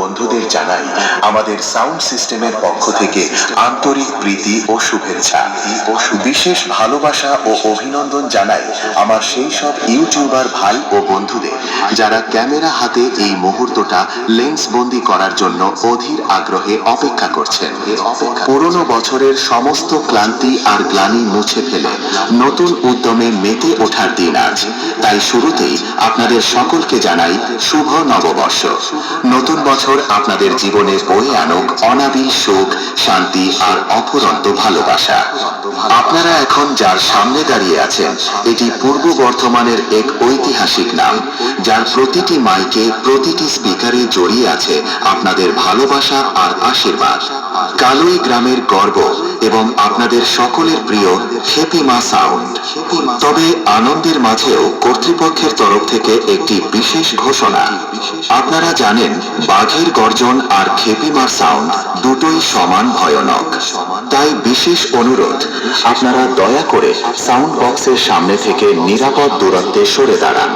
বন্ধুদের জানাই আমাদের সাউন্ড সিস্টেমের পক্ষ থেকে আন্তরিক প্রীতি ও শুভেচ্ছা। বিশেষ ভালোবাসা ও অভিনন্দন জানাই আমার সেই সব ইউটিউবার ভাই ও বন্ধুদের যারা ক্যামেরা হাতে এই মুহূর্তটা লেন্স বন্দি করার জন্য অধীর আগ্রহে অপেক্ষা করছেন। পুরনো বছরের সমস্ত ক্লান্তি আর গ্লানি মুছে ফেলে নতুন উদ্যমে মেতে ওঠার দিন আজ। তাই শুরুতেই আপনাদের সকলকে জানাই শুভ নববর্ষ। নতুন বছর আপনাদের জীবনে বয়ে আনুক অনাবিল সুখ, শান্তি আর অফুরন্ত ভালোবাসা। আপনারা এখন যার সামনে দাঁড়িয়ে আছেন এটি পূর্ব বর্ধমানের এক ঐতিহাসিক নাম, যার প্রতিটি মাইকে প্রতিটি স্পিকারে জড়িয়ে আছে আপনাদের ভালোবাসা আর আশীর্বাদ। কালুই গ্রামের গর্ব এবং আপনাদের সকলের প্রিয় খেপিমা সাউন্ড। তবে আনন্দের মাঝেও কর্তৃপক্ষের তরফ থেকে একটি বিশেষ ঘোষণা। আপনারা জানেন বাঘের গর্জন আর খেপিমার সাউন্ড দুটোই সমান ভয়ানক। তাই বিশেষ অনুরোধ, আপনারা দয়া করে সাউন্ড বক্সের সামনে থেকে নিরাপদ দূরত্বে সরে দাঁড়ান।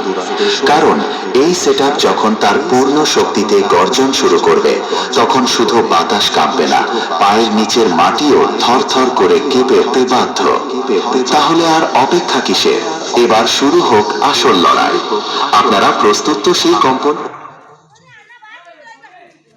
কারণ এই সেটআপ যখন তার পূর্ণ শক্তিতে গর্জন শুরু করবে তখন শুধু বাতাস কাঁপবে না, পায়ের নিচের মাটিও থরথর করে কেঁপে উঠতে বাধ্য। তাহলে আর অপেক্ষা কিসের? এবার শুরু হোক আসল লড়াই। আপনারা প্রস্তুত তো সেই কম্পন?